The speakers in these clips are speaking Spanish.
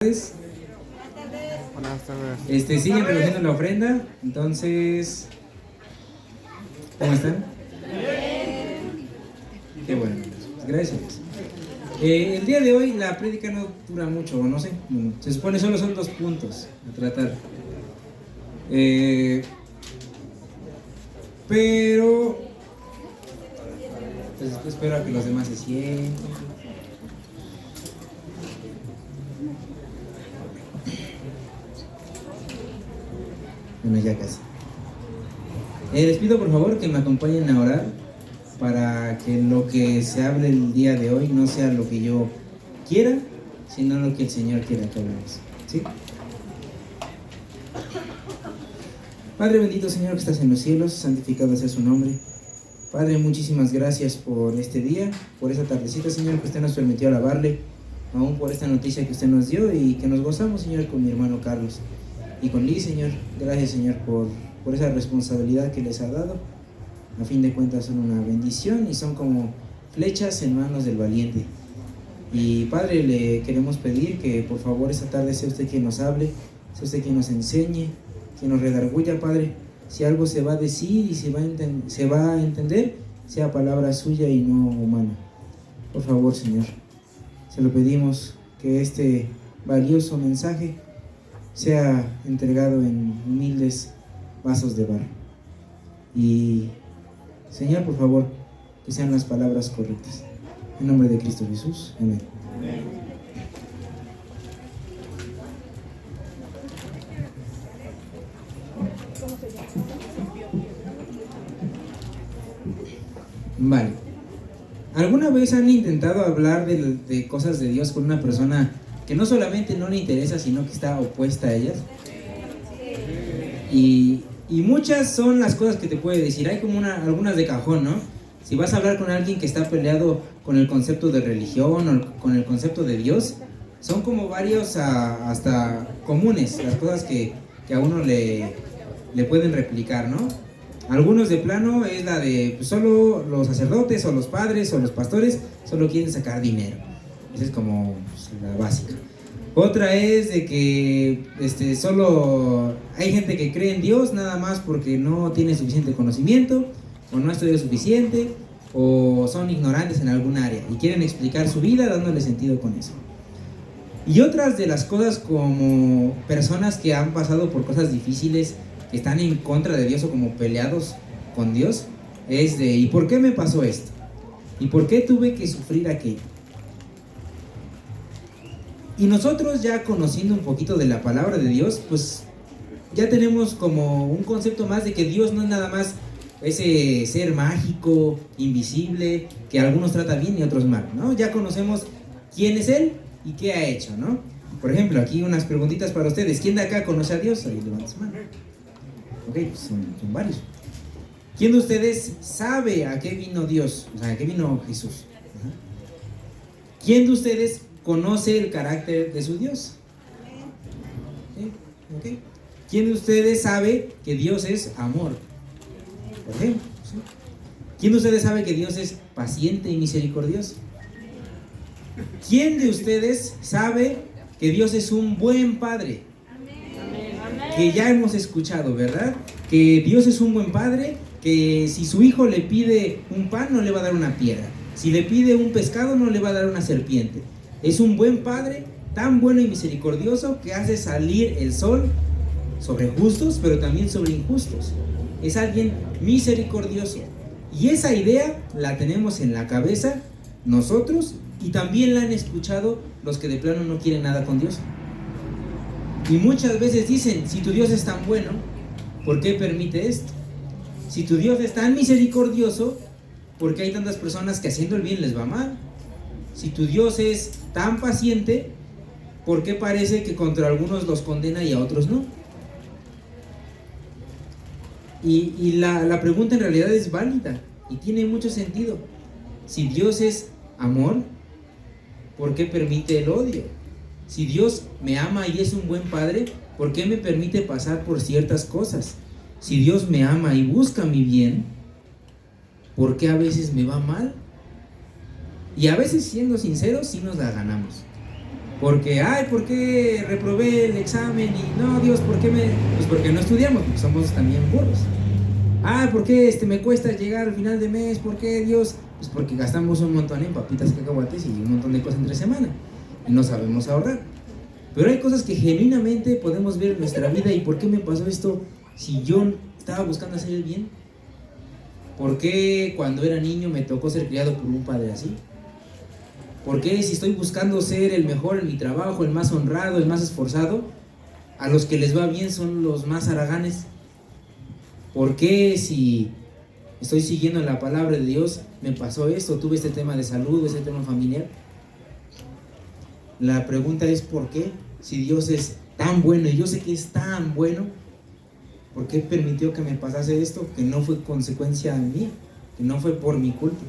Buenas tardes. Siguen recogiendo la ofrenda. Entonces, ¿cómo están? Qué bueno, gracias. El día de hoy la prédica no dura mucho, no sé. Bueno, se supone solo son 2 puntos a tratar. Pero pues, espero a que los demás se sienten. Bueno, ya casi. Les pido por favor que me acompañen a orar para que lo que se hable el día de hoy no sea lo que yo quiera, sino lo que el Señor quiera que hablemos. ¿Sí? Padre bendito, Señor que estás en los cielos, santificado sea su nombre. Padre, muchísimas gracias por este día, por esta tardecita, Señor, que usted nos permitió alabarle, aún por esta noticia que usted nos dio y que nos gozamos, Señor, con mi hermano Carlos y con Liz, Señor. Gracias, Señor, por esa responsabilidad que les ha dado. A fin de cuentas son una bendición y son como flechas en manos del valiente. Y Padre, le queremos pedir que por favor esta tarde sea usted quien nos hable, sea usted quien nos enseñe, quien nos redarguya, Padre. Si algo se va a decir y se va a entender, sea palabra suya y no humana. Por favor, Señor, se lo pedimos, que este valioso mensaje sea entregado en humildes vasos de barro. Y, Señor, por favor, que sean las palabras correctas. En nombre de Cristo Jesús. Amén. Amén. Vale. ¿Alguna vez han intentado hablar de cosas de Dios con una persona que no solamente no le interesa, sino que está opuesta a ellas? Y muchas son las cosas que te puede decir. Hay como algunas de cajón, ¿no? Si vas a hablar con alguien que está peleado con el concepto de religión o con el concepto de Dios, son como varios hasta comunes, las cosas que a uno le pueden replicar, ¿no? Algunos de plano es la de pues, solo los sacerdotes o los padres o los pastores solo quieren sacar dinero. Esa es como pues, la básica. Otra es de que solo hay gente que cree en Dios nada más porque no tiene suficiente conocimiento o no ha estudiado suficiente o son ignorantes en algún área y quieren explicar su vida dándole sentido con eso. Y otras de las cosas como personas que han pasado por cosas difíciles, que están en contra de Dios o como peleados con Dios, es de ¿y por qué me pasó esto? ¿Y por qué tuve que sufrir aquello? Y nosotros ya conociendo un poquito de la palabra de Dios, pues ya tenemos como un concepto más de que Dios no es nada más ese ser mágico, invisible, que algunos trata bien y otros mal, ¿no? Ya conocemos quién es Él y qué ha hecho, ¿no? Por ejemplo, aquí unas preguntitas para ustedes. ¿Quién de acá conoce a Dios? Ahí levanta su mano. Ok, son varios. ¿Quién de ustedes sabe a qué vino Dios? O sea, a qué vino Jesús. Ajá. ¿Quién de ustedes conoce el carácter de su Dios? ¿Sí? Okay. ¿Quién de ustedes sabe que Dios es amor? Por ejemplo, ¿sí? ¿Quién de ustedes sabe que Dios es paciente y misericordioso? ¿Quién de ustedes sabe que Dios es un buen padre? Que ya hemos escuchado, ¿verdad? Que Dios es un buen padre, que si su hijo le pide un pan no le va a dar una piedra, si le pide un pescado no le va a dar una serpiente. Es un buen padre, tan bueno y misericordioso, que hace salir el sol sobre justos, pero también sobre injustos. Es alguien misericordioso. Y esa idea la tenemos en la cabeza nosotros, y también la han escuchado los que de plano no quieren nada con Dios. Y muchas veces dicen, si tu Dios es tan bueno, ¿por qué permite esto? Si tu Dios es tan misericordioso, ¿por qué hay tantas personas que haciendo el bien les va mal? Si tu Dios es tan paciente, ¿por qué parece que contra algunos los condena y a otros no? Y la pregunta en realidad es válida y tiene mucho sentido. Si Dios es amor, ¿por qué permite el odio? Si Dios me ama y es un buen padre, ¿por qué me permite pasar por ciertas cosas? Si Dios me ama y busca mi bien, ¿por qué a veces me va mal? Y a veces, siendo sinceros, sí nos la ganamos. Porque, ay, ¿por qué reprobé el examen? Y no, Dios, ¿por qué me...? Pues porque no estudiamos, porque somos también burros. Ah, ¿por qué me cuesta llegar al final de mes? ¿Por qué, Dios? Pues porque gastamos un montón en papitas, cacahuates y un montón de cosas entre semana. Y no sabemos ahorrar. Pero hay cosas que genuinamente podemos ver en nuestra vida. ¿Y por qué me pasó esto si yo estaba buscando hacer el bien? ¿Por qué cuando era niño me tocó ser criado por un padre así? ¿Por qué si estoy buscando ser el mejor en mi trabajo, el más honrado, el más esforzado, a los que les va bien son los más haraganes? ¿Por qué si estoy siguiendo la palabra de Dios me pasó esto? Tuve este tema de salud, este tema familiar. La pregunta es ¿por qué? Si Dios es tan bueno y yo sé que es tan bueno, ¿por qué permitió que me pasase esto? Que no fue consecuencia mía, que no fue por mi culpa.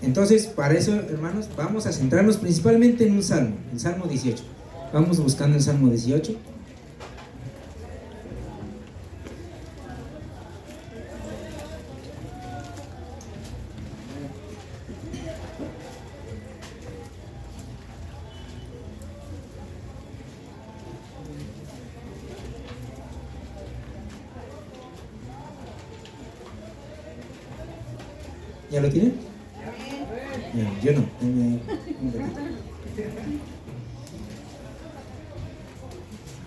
Entonces, para eso, hermanos, vamos a centrarnos principalmente en un salmo, el Salmo 18. Vamos buscando el Salmo 18. ¿Ya lo tienen? Yo no.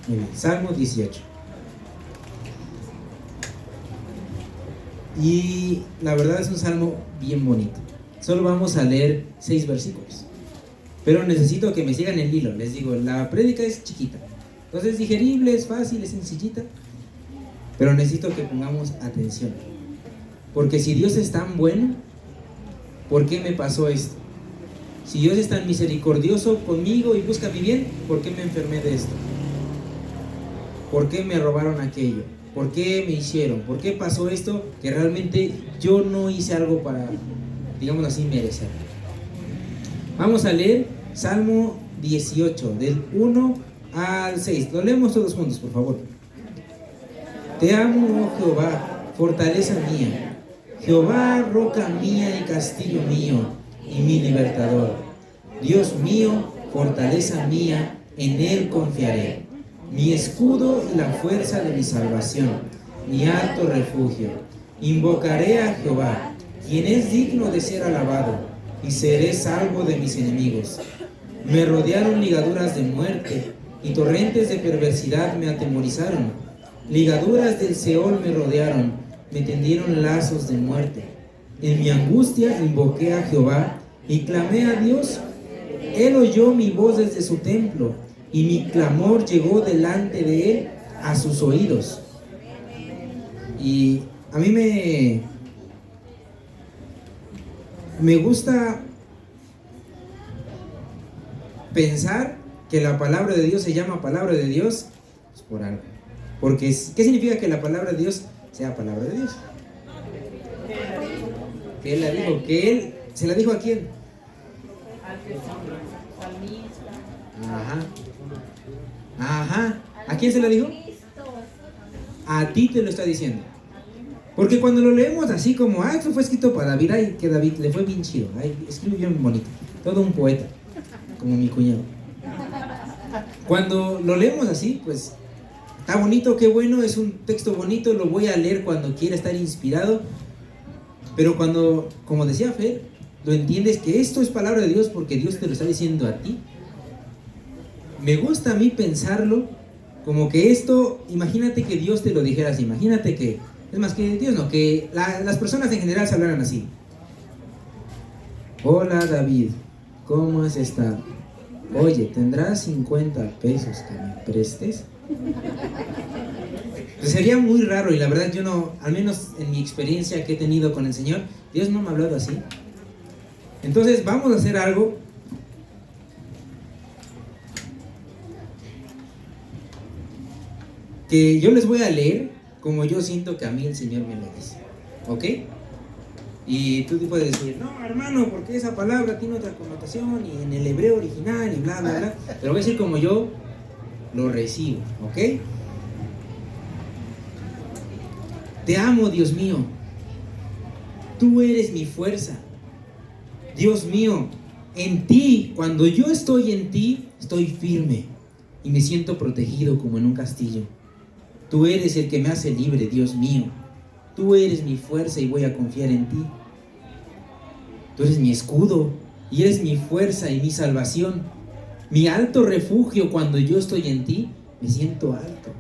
Muy bien, Salmo 18. Y la verdad es un salmo bien bonito. Solo vamos a leer 6 versículos. Pero necesito que me sigan el hilo. Les digo, la prédica es chiquita. Entonces es digerible, es fácil, es sencillita. Pero necesito que pongamos atención. Porque si Dios es tan bueno, ¿por qué me pasó esto? Si Dios es tan misericordioso conmigo y busca mi bien, ¿por qué me enfermé de esto? ¿Por qué me robaron aquello? ¿Por qué me hicieron? ¿Por qué pasó esto que realmente yo no hice algo para, digamos así, merecer? Vamos a leer Salmo 18, del 1 al 6. Lo leemos todos juntos, por favor. Te amo, oh Jehová, fortaleza mía. Jehová, roca mía y castillo mío, y mi libertador. Dios mío, fortaleza mía, en él confiaré. Mi escudo y la fuerza de mi salvación, mi alto refugio. Invocaré a Jehová, quien es digno de ser alabado, y seré salvo de mis enemigos. Me rodearon ligaduras de muerte, y torrentes de perversidad me atemorizaron. Ligaduras del Seol me rodearon, me tendieron lazos de muerte. En mi angustia invoqué a Jehová y clamé a Dios. Él oyó mi voz desde su templo y mi clamor llegó delante de él a sus oídos. Y a mí me gusta pensar que la palabra de Dios se llama palabra de Dios pues por algo. Porque, ¿qué significa que la palabra de Dios sea palabra de Dios? Que Él la dijo, que Él, ¿se la dijo a quién? Ajá. Ajá. ¿A quién se la dijo? A ti te lo está diciendo. Porque cuando lo leemos así como, esto fue escrito para David, ay, que David le fue bien chido, ay, escribió bien bonito, todo un poeta, como mi cuñado. Cuando lo leemos así, pues, está bonito, qué bueno, es un texto bonito, lo voy a leer cuando quiera estar inspirado. Pero cuando, como decía Fer, lo entiendes que esto es palabra de Dios porque Dios te lo está diciendo a ti. Me gusta a mí pensarlo como que esto, imagínate que Dios te lo dijera así, imagínate que, es más que Dios no, que las personas en general se hablaran así. Hola David, ¿cómo has estado? Oye, ¿tendrás 50 pesos que me prestes? Pues sería muy raro y la verdad yo no, al menos en mi experiencia que he tenido con el Señor, Dios no me ha hablado así. Entonces vamos a hacer algo que yo les voy a leer como yo siento que a mí el Señor me lo dice, ¿ok? Y tú puedes decir, no hermano, porque esa palabra tiene otra connotación y en el hebreo original y bla bla bla, pero voy a decir como yo lo recibo, ¿ok? Te amo, Dios mío. Tú eres mi fuerza. Dios mío, en ti, cuando yo estoy en ti, estoy firme y me siento protegido como en un castillo. Tú eres el que me hace libre, Dios mío. Tú eres mi fuerza y voy a confiar en ti. Tú eres mi escudo y eres mi fuerza y mi salvación. Mi alto refugio. Cuando yo estoy en ti, me siento alto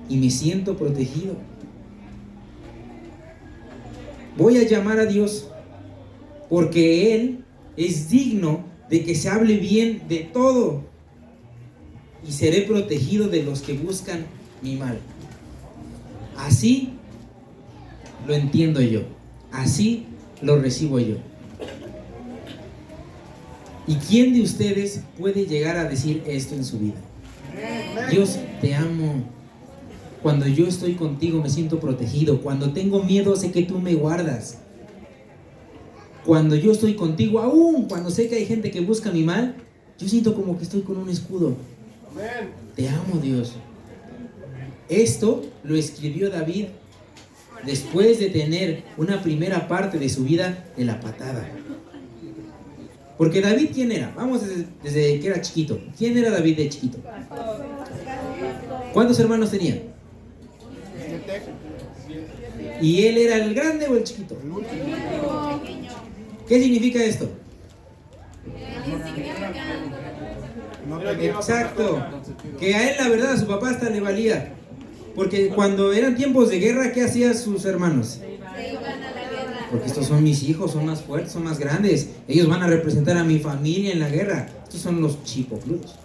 y me siento protegido. Voy a llamar a Dios porque Él es digno de que se hable bien de todo, y seré protegido de los que buscan mi mal. Así lo entiendo yo, así lo recibo yo. ¿Y quién de ustedes puede llegar a decir esto en su vida? Dios, te amo. Cuando yo estoy contigo me siento protegido. Cuando tengo miedo sé que tú me guardas. Cuando yo estoy contigo, aún cuando sé que hay gente que busca mi mal, yo siento como que estoy con un escudo. Te amo, Dios. Esto lo escribió David después de tener una primera parte de su vida de la patada. Porque David, ¿quién era? Vamos desde que era chiquito. ¿Quién era David de chiquito? ¿Cuántos hermanos tenía? ¿Y él era el grande o el chiquito? ¿Qué significa esto? Exacto. Que a él, la verdad, a su papá hasta le valía. Porque cuando eran tiempos de guerra, ¿qué hacían sus hermanos? Porque estos son mis hijos, son más fuertes, son más grandes. Ellos van a representar a mi familia en la guerra. Estos son los chipocludos.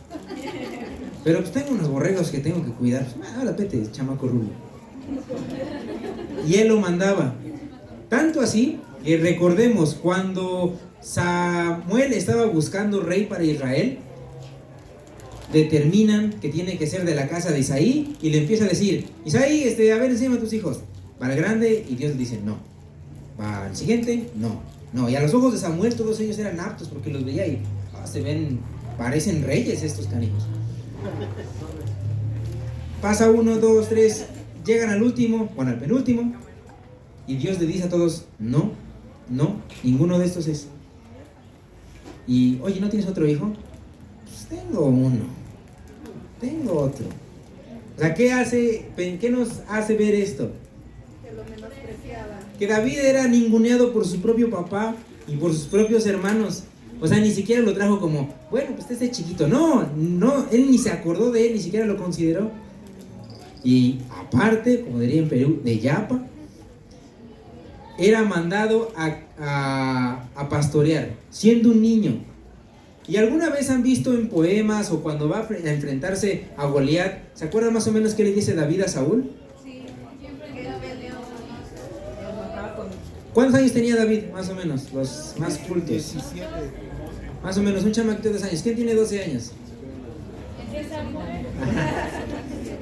Pero pues tengo unos borregos que tengo que cuidar. Ahora vete, chamaco rubio. Y él lo mandaba. Tanto así que recordemos cuando Samuel estaba buscando rey para Israel, determinan que tiene que ser de la casa de Isaí y le empieza a decir: Isaí, a ver, enséñame a tus hijos. Va el grande y Dios le dice no. Va al siguiente, no. Y a los ojos de Samuel todos ellos eran aptos porque los veía y se ven, parecen reyes estos canijos. Pasa 1, 2, 3, llegan al último, al penúltimo, y Dios le dice a todos: no, ninguno de estos es. Y, oye, ¿no tienes otro hijo? Pues tengo uno, tengo otro. O sea, ¿qué nos hace ver esto? Que lo menospreciaba. Que David era ninguneado por su propio papá y por sus propios hermanos. O sea, ni siquiera lo trajo como, bueno, pues este chiquito. No, él ni se acordó de él, ni siquiera lo consideró. Y aparte, como diría en Perú, de yapa, era mandado a pastorear, siendo un niño. ¿Y alguna vez han visto en poemas o cuando va a enfrentarse a Goliat, se acuerdan más o menos qué le dice David a Saúl? Sí, siempre que era peleón. ¿Cuántos años tenía David, más o menos? Los más cultos. 17. Más o menos, un chamaquito de 2 años. ¿Quién tiene 12 años?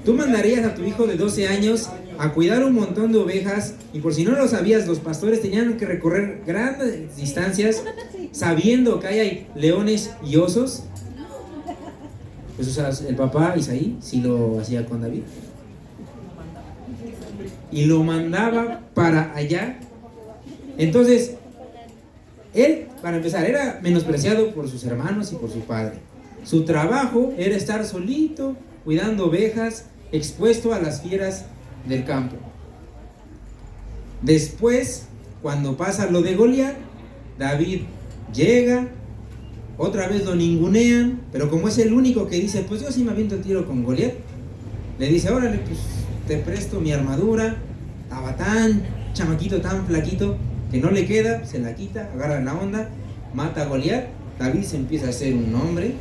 Tú mandarías a tu hijo de 12 años a cuidar un montón de ovejas, y por si no lo sabías, los pastores tenían que recorrer grandes distancias sabiendo que hay leones y osos. Pues o sea, el papá Isaí sí lo hacía con David y lo mandaba para allá. Entonces él, para empezar, era menospreciado por sus hermanos y por su padre. Su trabajo era estar solito cuidando ovejas, expuesto a las fieras del campo. Después, cuando pasa lo de Goliat, David llega, otra vez lo ningunean, pero como es el único que dice, pues yo sí me aviento el tiro con Goliat, le dice: órale, pues te presto mi armadura. Estaba tan chamaquito, tan flaquito, que no le queda, se la quita, agarra la onda, mata a Goliat. David se empieza a hacer un hombre.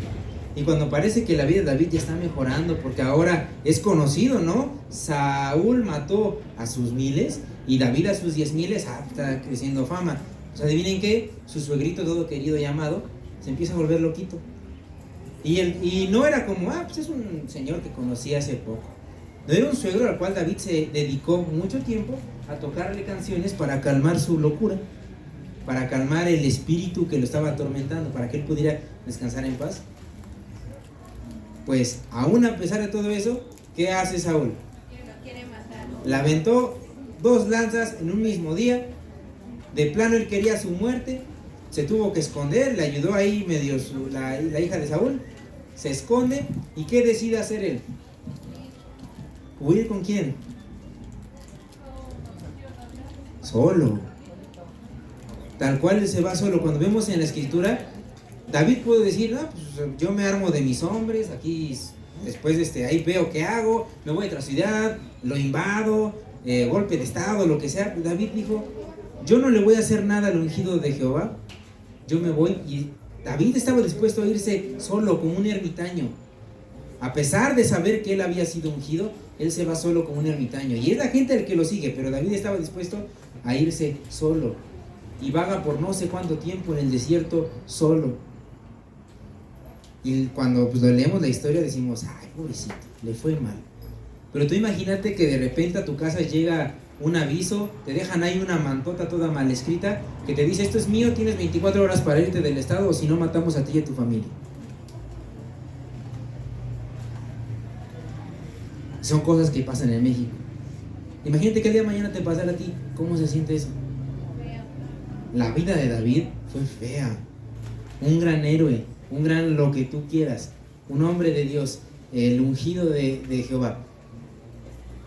Y cuando parece que la vida de David ya está mejorando, porque ahora es conocido, ¿no? Saúl mató a sus miles y David a sus 10,000, está creciendo fama. O sea, adivinen qué, su suegrito todo querido y amado se empieza a volver loquito. Y no era como, pues es un señor que conocí hace poco. No, era un suegro al cual David se dedicó mucho tiempo a tocarle canciones para calmar su locura, para calmar el espíritu que lo estaba atormentando, para que él pudiera descansar en paz. Pues aún a pesar de todo eso, ¿qué hace Saúl? Lo quiere matar. Le aventó 2 lanzas en un mismo día. De plano él quería su muerte. se tuvo que esconder, le ayudó ahí medio la hija de Saúl, se esconde. ¿Y qué decide hacer él? ¿Huir con quién? Solo. Tal cual él se va solo. Cuando vemos en la escritura, David puede decir, no, pues yo me armo de mis hombres, aquí después ahí veo qué hago, me voy a otra ciudad, lo invado, golpe de estado, lo que sea. David dijo, yo no le voy a hacer nada al ungido de Jehová, yo me voy. Y David estaba dispuesto a irse solo como un ermitaño. A pesar de saber que él había sido ungido, él se va solo como un ermitaño. Y es la gente el que lo sigue, pero David estaba dispuesto a irse solo. Y vaga por no sé cuánto tiempo en el desierto solo. Y cuando pues, leemos la historia decimos, ay, pobrecito, le fue mal. Pero tú imagínate que de repente a tu casa llega un aviso, te dejan ahí una mantota toda mal escrita, que te dice, esto es mío, tienes 24 horas para irte del estado, o si no matamos a ti y a tu familia. Son cosas que pasan en México. Imagínate que el día de mañana te pasara a ti. ¿Cómo se siente eso? La vida de David fue fea. Un gran héroe, un gran lo que tú quieras, un hombre de Dios, el ungido de Jehová.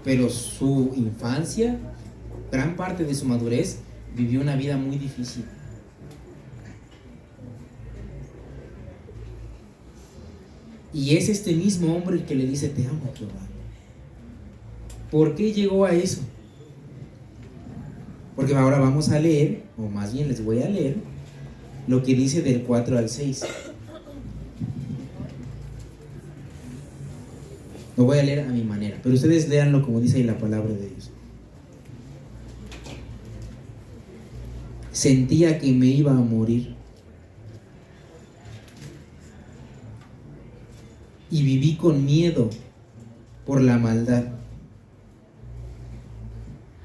Pero su infancia, gran parte de su madurez, vivió una vida muy difícil. Y es este mismo hombre el que le dice, te amo, Jehová. ¿Por qué llegó a eso? Porque ahora vamos a leer, o más bien les voy a leer, lo que dice del 4 al 6. Lo voy a leer a mi manera, pero ustedes léanlo como dice ahí la palabra de Dios. Sentía que me iba a morir. Y viví con miedo por la maldad.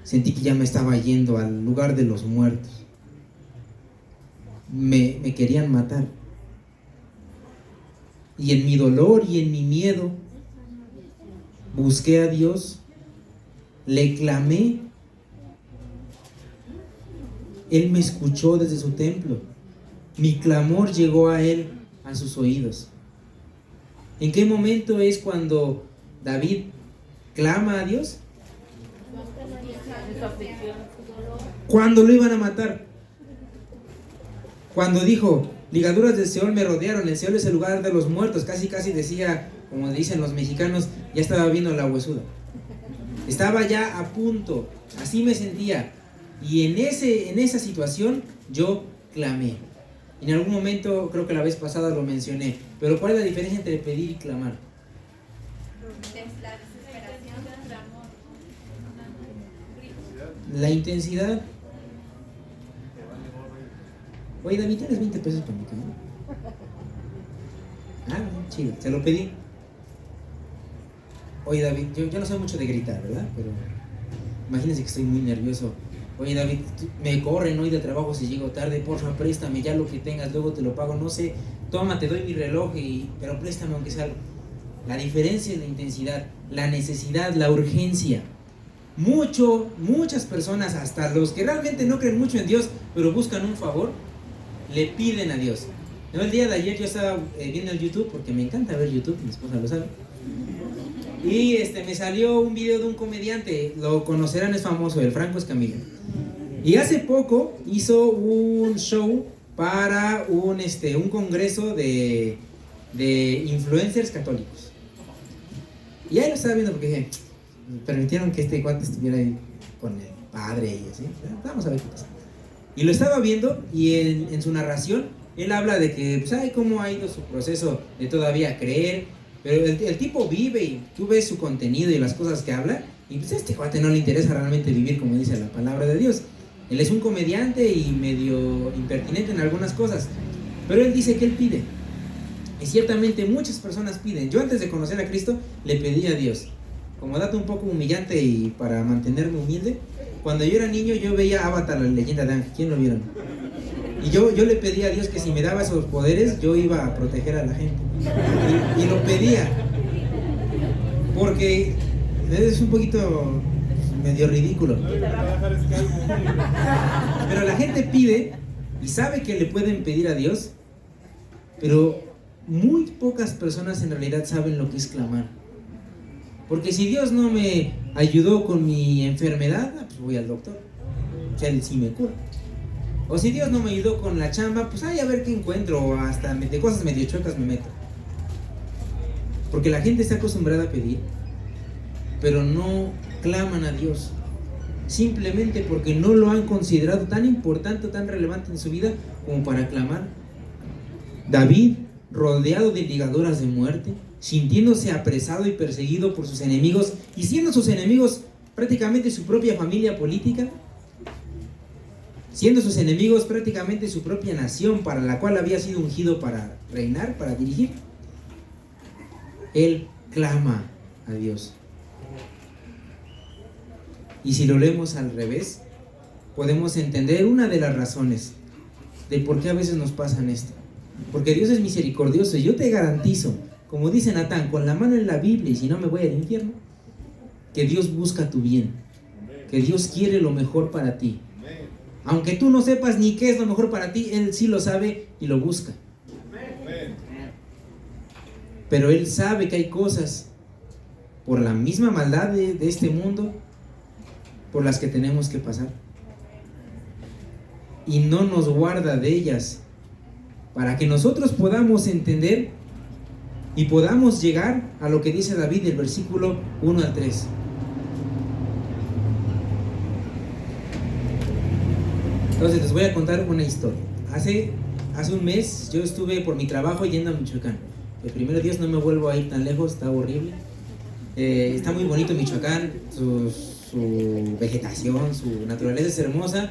Sentí que ya me estaba yendo al lugar de los muertos. Me querían matar. Y en mi dolor y en mi miedo, busqué a Dios, le clamé. Él me escuchó desde su templo. Mi clamor llegó a Él, a sus oídos. ¿En qué momento es cuando David clama a Dios? Cuando lo iban a matar. Cuando dijo, ligaduras del Seol me rodearon, el Seol es el lugar de los muertos. Casi decía, como dicen los mexicanos, ya estaba viendo la huesuda. Estaba ya a punto, así me sentía. Y en esa situación yo clamé. En algún momento, creo que la vez pasada lo mencioné, pero ¿cuál es la diferencia entre pedir y clamar? La intensidad. Oye, David, ¿tienes 20 pesos para mi cama? Ah, chido, se lo pedí. Oye, David, yo no soy mucho de gritar, ¿verdad? Pero imagínense que estoy muy nervioso. Oye, David, me corren hoy de trabajo si llego tarde, porfa, préstame ya lo que tengas, luego te lo pago, no sé, toma, te doy mi reloj, pero préstame aunque sea algo. La diferencia es la intensidad, la necesidad, la urgencia. Muchas personas, hasta los que realmente no creen mucho en Dios, pero buscan un favor, le piden a Dios. ¿No? El día de ayer yo estaba viendo el YouTube, porque me encanta ver YouTube, mi esposa lo sabe, y me salió un video de un comediante, lo conocerán, es famoso, el Franco Escamilla. Y hace poco hizo un show para un congreso de influencers católicos. Y ahí lo estaba viendo porque dije, permitieron que este cuate estuviera ahí con el padre y así. Vamos a ver qué pasa. Y lo estaba viendo y en su narración él habla de que pues, cómo ha ido su proceso de todavía creer. Pero el tipo vive y tú ves su contenido y las cosas que habla y pues a este cuate no le interesa realmente vivir como dice la palabra de Dios. Él es un comediante y medio impertinente en algunas cosas, pero él dice que él pide. Y ciertamente muchas personas piden. Yo antes de conocer a Cristo le pedí a Dios. Como dato un poco humillante y para mantenerme humilde, cuando yo era niño yo veía Avatar, la leyenda de Aang. ¿Quién lo vieron? Y yo le pedí a Dios que si me daba esos poderes yo iba a proteger a la gente. Y lo pedía. Porque es un poquito medio ridículo. Pero la gente pide y sabe que le pueden pedir a Dios, pero muy pocas personas en realidad saben lo que es clamar. Porque si Dios no me ayudó con mi enfermedad, pues voy al doctor, o sea, Él sí me cura. O si Dios no me ayudó con la chamba, pues ay, a ver qué encuentro, o hasta de cosas medio chuecas me meto. Porque la gente está acostumbrada a pedir, pero no claman a Dios, simplemente porque no lo han considerado tan importante o tan relevante en su vida como para clamar. David, rodeado de ligaduras de muerte, sintiéndose apresado y perseguido por sus enemigos, y siendo sus enemigos prácticamente su propia familia política, siendo sus enemigos prácticamente su propia nación para la cual había sido ungido para reinar, para dirigir, él clama a Dios. Y si lo leemos al revés, podemos entender una de las razones de por qué a veces nos pasan esto. Porque Dios es misericordioso y yo te garantizo, como dice Natán, con la mano en la Biblia y si no me voy al infierno, que Dios busca tu bien, que Dios quiere lo mejor para ti. Aunque tú no sepas ni qué es lo mejor para ti, Él sí lo sabe y lo busca. Pero Él sabe que hay cosas por la misma maldad de este mundo por las que tenemos que pasar. Y no nos guarda de ellas para que nosotros podamos entender y podamos llegar a lo que dice David del versículo 1 al 3. Entonces les voy a contar una historia. Hace un mes yo estuve por mi trabajo yendo a Michoacán. El primero Dios no me vuelvo a ir tan lejos, está horrible. Está muy bonito Michoacán, su vegetación, su naturaleza es hermosa,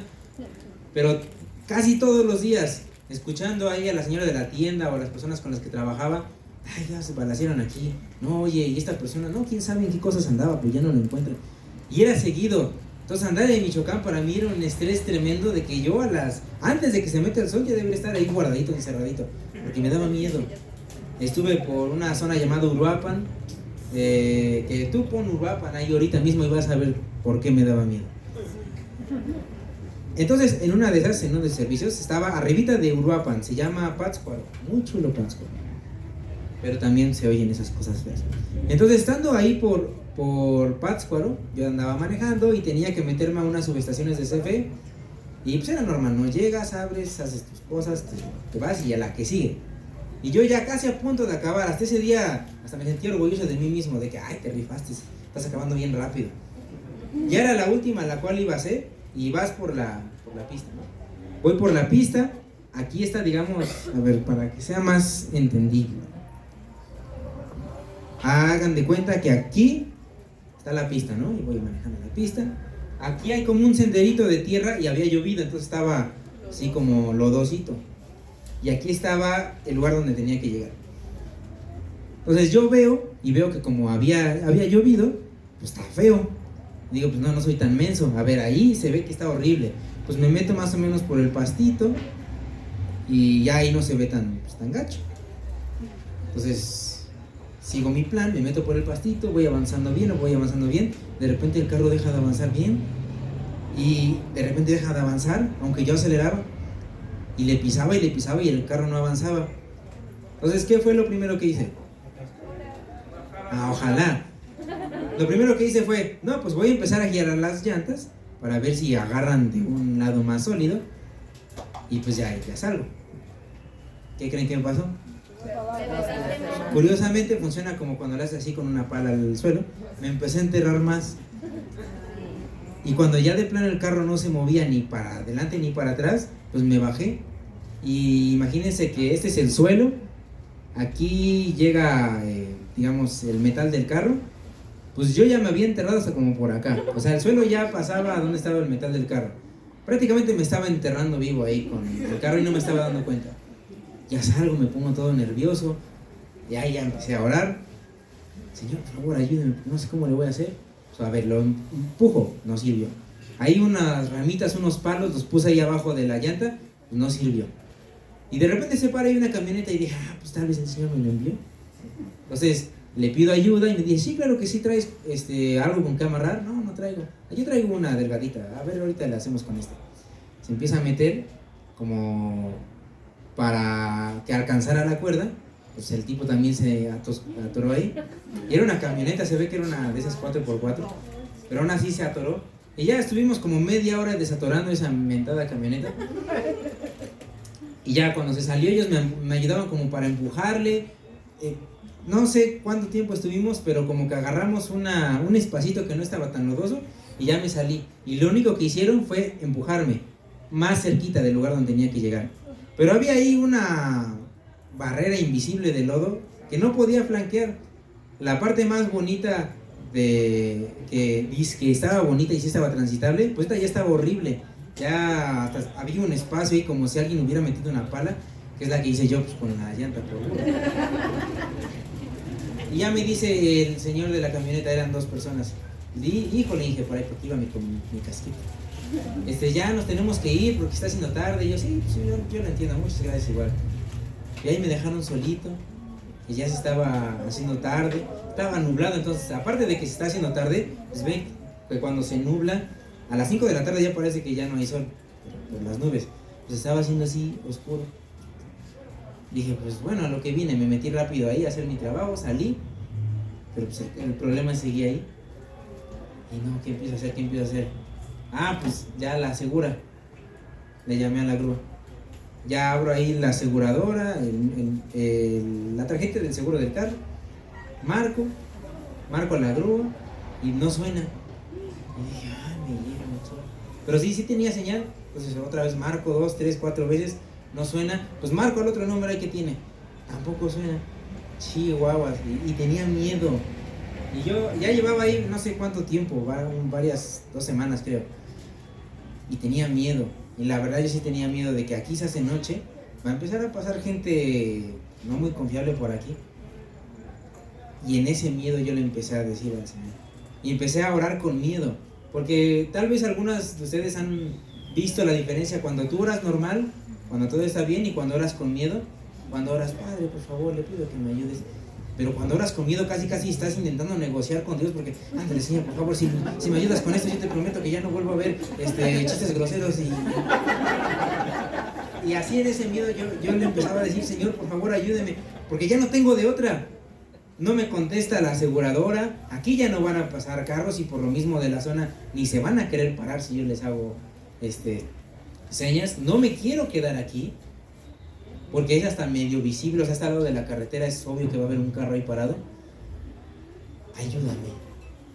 pero casi todos los días, escuchando ahí a la señora de la tienda o a las personas con las que trabajaba, ay, ya se balacieron aquí, no, oye, y esta persona, no, quién sabe en qué cosas andaba, pues ya no lo encuentran. Y era seguido. Entonces andar en Michoacán para mí era un estrés tremendo de que yo antes de que se meta el sol ya debería estar ahí guardadito, encerradito, porque me daba miedo. Estuve por una zona llamada Uruapan, que tú pon Uruapan ahí ahorita mismo y vas a ver por qué me daba miedo. Entonces en una de esas, en uno de servicios, estaba arribita de Uruapan, se llama Pátzcuaro, muy chulo Pátzcuaro, pero también se oyen esas cosas feas. Entonces estando ahí por Pátzcuaro, yo andaba manejando y tenía que meterme a unas subestaciones de CFE y pues era normal, no llegas, abres, haces tus cosas, te vas y a la que sigue. Y yo ya casi a punto de acabar, hasta ese día hasta me sentí orgulloso de mí mismo, de que ay, te rifaste, estás acabando bien rápido. Ya era la última la cual iba a hacer y vas por la pista, ¿no? Voy por la pista, aquí está, digamos, a ver, para que sea más entendible. Hagan de cuenta que aquí está la pista, ¿no? Y voy manejando la pista. Aquí hay como un senderito de tierra y había llovido, entonces estaba así como lodosito. Y aquí estaba el lugar donde tenía que llegar. Entonces yo veo que como había llovido, pues está feo. Digo, pues no soy tan menso. A ver, ahí se ve que está horrible. Pues me meto más o menos por el pastito y ya ahí no se ve tan gacho. Entonces sigo mi plan, me meto por el pastito, voy avanzando bien. De repente el carro deja de avanzar bien y de repente deja de avanzar, aunque yo aceleraba. Y le pisaba y el carro no avanzaba. Entonces, ¿qué fue lo primero que hice? Ojalá. Lo primero que hice fue, no, pues voy a empezar a girar las llantas para ver si agarran de un lado más sólido y pues ya salgo. ¿Qué creen que me pasó? Curiosamente funciona como cuando le haces así con una pala al suelo. Me empecé a enterrar más. Y cuando ya de plano el carro no se movía ni para adelante ni para atrás, pues me bajé. Y imagínense que este es el suelo. Aquí llega, digamos, el metal del carro. Pues yo ya me había enterrado hasta como por acá. O sea, el suelo ya pasaba a donde estaba el metal del carro. Prácticamente me estaba enterrando vivo ahí con el carro y no me estaba dando cuenta. Ya salgo, me pongo todo nervioso. Ya empecé a orar. Señor, por favor, ayúdeme. No sé cómo le voy a hacer. A ver, lo empujo, no sirvió. Hay unas ramitas, unos palos, los puse ahí abajo de la llanta, no sirvió. Y de repente se para ahí una camioneta y dije, pues tal vez el Señor me lo envió. Entonces le pido ayuda y me dice, sí, claro que sí, traes algo con que amarrar. No traigo. Yo traigo una delgadita, a ver, ahorita la hacemos con esta. Se empieza a meter como para que alcanzara la cuerda. Pues el tipo también se atoró ahí. Y era una camioneta, se ve que era una de esas 4x4, pero aún así se atoró. Y ya estuvimos como media hora desatorando esa mentada camioneta. Y ya cuando se salió ellos me ayudaban como para empujarle. No sé cuánto tiempo estuvimos, pero como que agarramos un espacito que no estaba tan lodoso y ya me salí. Y lo único que hicieron fue empujarme más cerquita del lugar donde tenía que llegar. Pero había ahí una barrera invisible de lodo que no podía flanquear. La parte más bonita que dice que estaba bonita y sí estaba transitable, pues esta ya estaba horrible. Ya hasta había un espacio ahí como si alguien hubiera metido una pala, que es la que hice yo pues, con la llanta por Y ya me dice el señor de la camioneta, eran 2 personas. Híjole, dije, por ahí porque iba mi casquito. Ya nos tenemos que ir porque está haciendo tarde. Y yo, sí, yo lo entiendo, muchas gracias igual. Y ahí me dejaron solito, y ya se estaba haciendo tarde, estaba nublado, entonces aparte de que se está haciendo tarde, pues ven que cuando se nubla, a las 5 de la tarde ya parece que ya no hay sol, por las nubes, pues estaba haciendo así oscuro. Dije, pues bueno, a lo que vine, me metí rápido ahí a hacer mi trabajo, salí, pero pues el problema seguía ahí. Y no, ¿qué empiezo a hacer? ¿Qué empiezo a hacer? Ah, pues ya la asegura, le llamé a la grúa. Ya abro ahí la aseguradora, la tarjeta del seguro del carro, marco a la grúa y no suena. Y dije, me llega mucho. Pero sí tenía señal. Entonces otra vez marco 2, 3, 4 veces, no suena. Pues marco al otro número ahí que tiene, tampoco suena. Chihuahuas, y tenía miedo. Y yo ya llevaba ahí no sé cuánto tiempo, varias 2 semanas creo. Y tenía miedo. Y la verdad yo sí tenía miedo de que aquí se hace noche, va a empezar a pasar gente no muy confiable por aquí. Y en ese miedo yo le empecé a decir al Señor. Y empecé a orar con miedo. Porque tal vez algunas de ustedes han visto la diferencia cuando tú oras normal, cuando todo está bien, y cuando oras con miedo. Cuando oras, Padre, por favor, le pido que me ayudes. Pero cuando oras con miedo casi estás intentando negociar con Dios porque, ándale Señor, por favor, si me ayudas con esto, yo te prometo que ya no vuelvo a ver chistes groseros y así en ese miedo yo le empezaba a decir, Señor, por favor, ayúdeme, porque ya no tengo de otra. No me contesta la aseguradora, aquí ya no van a pasar carros y por lo mismo de la zona ni se van a querer parar si yo les hago señas. No me quiero quedar aquí. Porque es hasta medio visible, o sea, está al lado de la carretera, es obvio que va a haber un carro ahí parado. Ayúdame.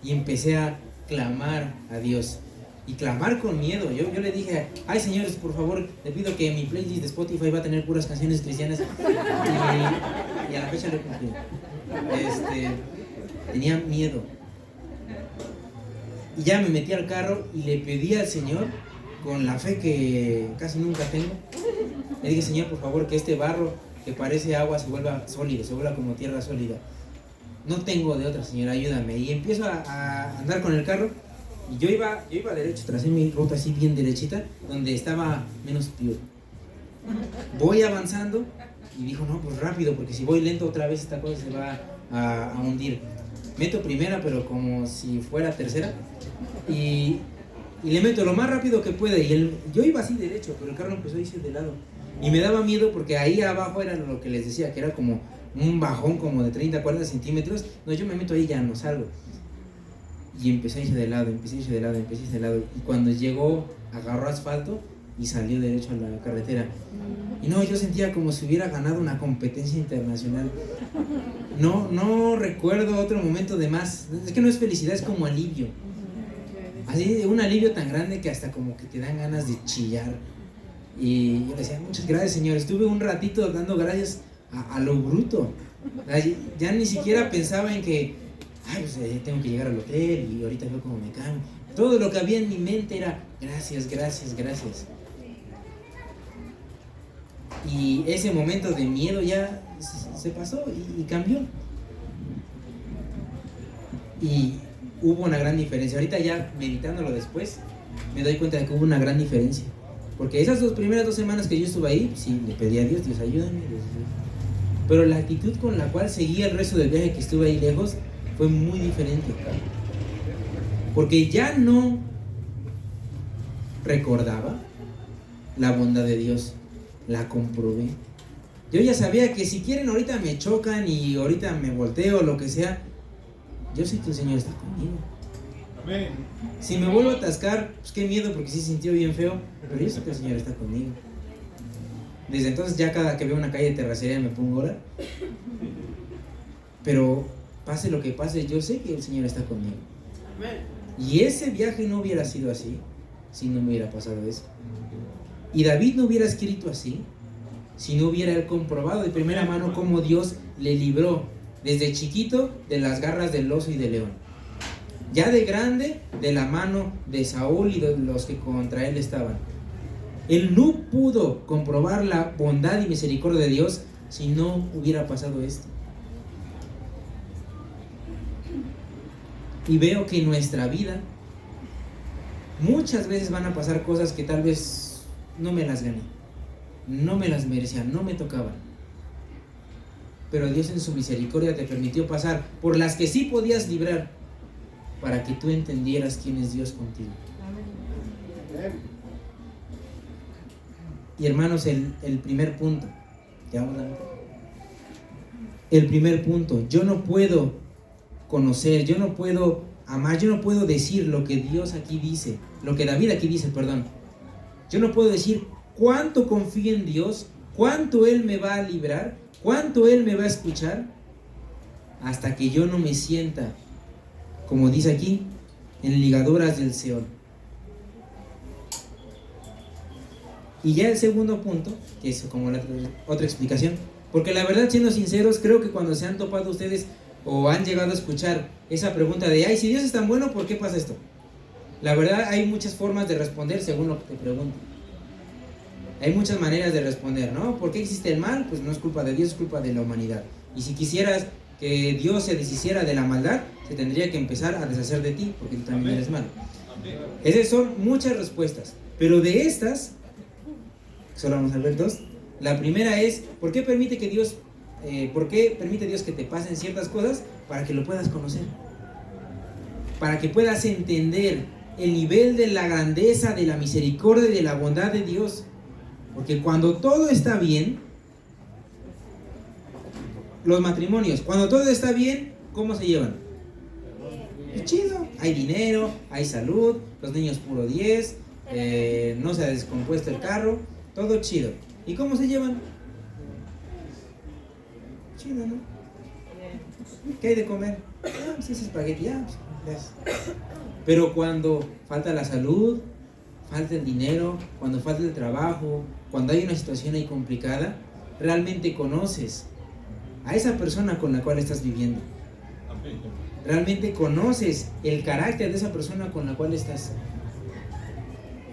Y empecé a clamar a Dios. Y clamar con miedo. Yo le dije, ay señores, por favor, le pido que mi playlist de Spotify va a tener puras canciones cristianas. Y a la fecha lo he cumplido. Tenía miedo. Y ya me metí al carro y le pedí al Señor, con la fe que casi nunca tengo, le dije, Señor, por favor, que este barro que parece agua se vuelva sólido, se vuelva como tierra sólida. No tengo de otra, Señor, ayúdame. Y empiezo a andar con el carro. Y yo iba derecho, tracé mi ruta así bien derechita, donde estaba menos peor. Voy avanzando y dijo, no, pues rápido, porque si voy lento otra vez esta cosa se va a hundir. Meto primera, pero como si fuera tercera. Y le meto lo más rápido que pueda. Yo iba así derecho, pero el carro empezó a irse de lado. Y me daba miedo porque ahí abajo era lo que les decía, que era como un bajón como de 30, 40 centímetros. No, yo me meto ahí y ya no salgo. Y empecé a irse de lado. Y cuando llegó, agarró asfalto y salió derecho a la carretera. Y no, yo sentía como si hubiera ganado una competencia internacional. No recuerdo otro momento de más. Es que no es felicidad, es como alivio. Así, un alivio tan grande que hasta como que te dan ganas de chillar. Y yo le decía, muchas gracias, Señor. Estuve un ratito dando gracias a lo bruto. Ya ni siquiera pensaba en que, pues, tengo que llegar al hotel y ahorita veo cómo me cambio. Todo lo que había en mi mente era gracias. Y ese momento de miedo ya se pasó y cambió. Y hubo una gran diferencia. Ahorita ya meditándolo después, me doy cuenta de que hubo una gran diferencia. Porque esas primeras 2 semanas que yo estuve ahí, sí, le pedí a Dios, Dios ayúdame. Pero la actitud con la cual seguía el resto del viaje que estuve ahí lejos fue muy diferente. Porque ya no recordaba la bondad de Dios, la comprobé. Yo ya sabía que si quieren ahorita me chocan y ahorita me volteo, lo que sea, yo sé que el Señor está conmigo. Amén. Si me vuelvo a atascar, pues qué miedo, porque sí sintió bien feo, pero yo sé que el Señor está conmigo. Desde entonces ya cada que veo una calle de terracería me pongo a orar. Pero pase lo que pase, yo sé que el Señor está conmigo. Y ese viaje no hubiera sido así si no me hubiera pasado eso. Y David no hubiera escrito así si no hubiera él comprobado de primera mano cómo Dios le libró desde chiquito de las garras del oso y del león. Ya de grande, de la mano de Saúl y de los que contra él estaban. Él no pudo comprobar la bondad y misericordia de Dios si no hubiera pasado esto. Y veo que en nuestra vida muchas veces van a pasar cosas que tal vez no me las gané, no me las merecía, no me tocaban. Pero Dios en su misericordia te permitió pasar por las que sí podías librar para que tú entendieras quién es Dios contigo. Y hermanos, el primer punto, ¿ya vamos a ver? El primer punto, yo no puedo conocer, yo no puedo amar, yo no puedo decir lo que Dios aquí dice, lo que David aquí dice, perdón. Yo no puedo decir cuánto confío en Dios, cuánto Él me va a librar, cuánto Él me va a escuchar, hasta que yo no me sienta, como dice aquí, en ligaduras del Seol. Y ya el segundo punto, que es como la otra explicación, porque la verdad, siendo sinceros, creo que cuando se han topado ustedes o han llegado a escuchar esa pregunta de, ay, si Dios es tan bueno, ¿por qué pasa esto? La verdad, hay muchas formas de responder según lo que te pregunten. Hay muchas maneras de responder, ¿no? ¿Por qué existe el mal? Pues no es culpa de Dios, es culpa de la humanidad. Y si quisieras que Dios se deshiciera de la maldad, se tendría que empezar a deshacer de ti, porque tú también eres malo. Esas son muchas respuestas, pero de estas, solo vamos a ver dos. La primera es, ¿por qué permite Dios que te pasen ciertas cosas? Para que lo puedas conocer, para que puedas entender el nivel de la grandeza, de la misericordia y de la bondad de Dios. Porque cuando todo está bien, los matrimonios, cuando todo está bien, ¿cómo se llevan? Es chido, hay dinero, hay salud, los niños puro 10, no se ha descompuesto el carro, todo chido. ¿Y cómo se llevan? Chido, ¿no? ¿Qué hay de comer? Ah, pues es espagueti, pues. Pero cuando falta la salud, falta el dinero, cuando falta el trabajo, cuando hay una situación ahí complicada, realmente conoces a esa persona con la cual estás viviendo. Realmente conoces el carácter de esa persona con la cual estás.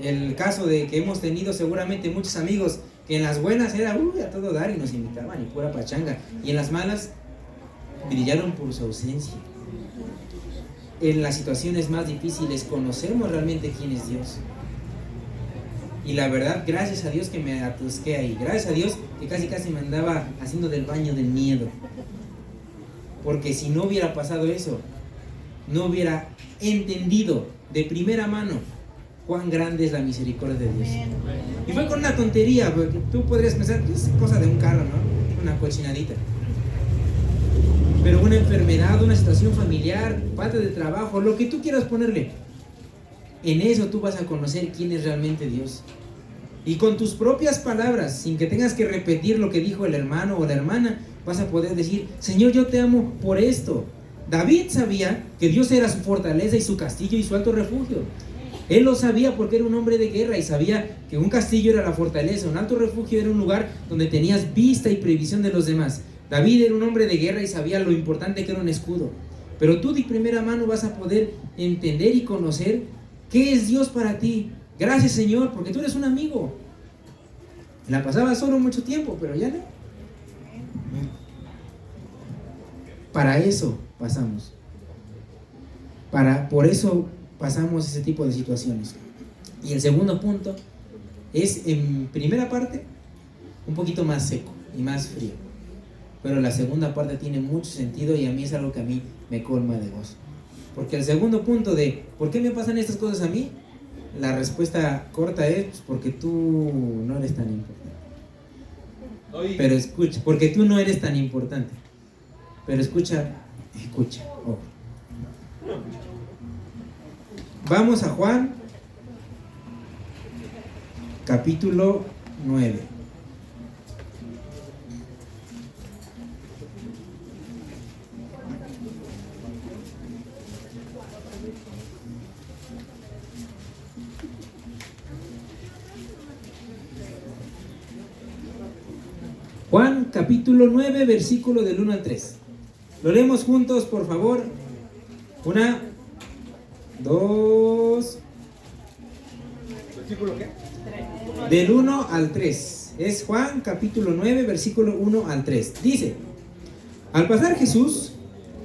El caso de que hemos tenido seguramente muchos amigos que en las buenas era a todo dar y nos invitaban y pura pachanga, y en las malas brillaron por su ausencia. En las situaciones más difíciles conocemos realmente quién es Dios. Y la verdad, gracias a Dios que me atusqué ahí. Gracias a Dios que casi me andaba haciendo del baño del miedo. Porque si no hubiera pasado eso, no hubiera entendido de primera mano cuán grande es la misericordia de Dios. Y fue con una tontería, porque tú podrías pensar que es cosa de un carro, ¿no? Una cochinadita. Pero una enfermedad, una situación familiar, falta de trabajo, lo que tú quieras ponerle, en eso tú vas a conocer quién es realmente Dios. Y con tus propias palabras, sin que tengas que repetir lo que dijo el hermano o la hermana, vas a poder decir, Señor, yo te amo por esto. David sabía que Dios era su fortaleza y su castillo y su alto refugio. Él lo sabía porque era un hombre de guerra y sabía que un castillo era la fortaleza, un alto refugio era un lugar donde tenías vista y previsión de los demás. David era un hombre de guerra y sabía lo importante que era un escudo. Pero tú de primera mano vas a poder entender y conocer qué es Dios para ti. Gracias, Señor, porque tú eres un amigo. La pasaba solo mucho tiempo, pero ya no. Para eso pasamos. Por eso pasamos ese tipo de situaciones. Y el segundo punto es, en primera parte, un poquito más seco y más frío. Pero la segunda parte tiene mucho sentido y a mí es algo que a mí me colma de gozo. Porque el segundo punto de ¿por qué me pasan estas cosas a mí? la respuesta corta es pues, porque tú no eres tan importante. Pero escucha, porque tú no eres tan importante. Pero escucha. Oh. Vamos a Juan, capítulo 9. Juan capítulo 9, versículo del 1 al 3. Lo leemos juntos, por favor. 1, 2. ¿Versículo qué? Del 1 al 3. Es Juan capítulo 9, versículo 1 al 3. Dice: Al pasar Jesús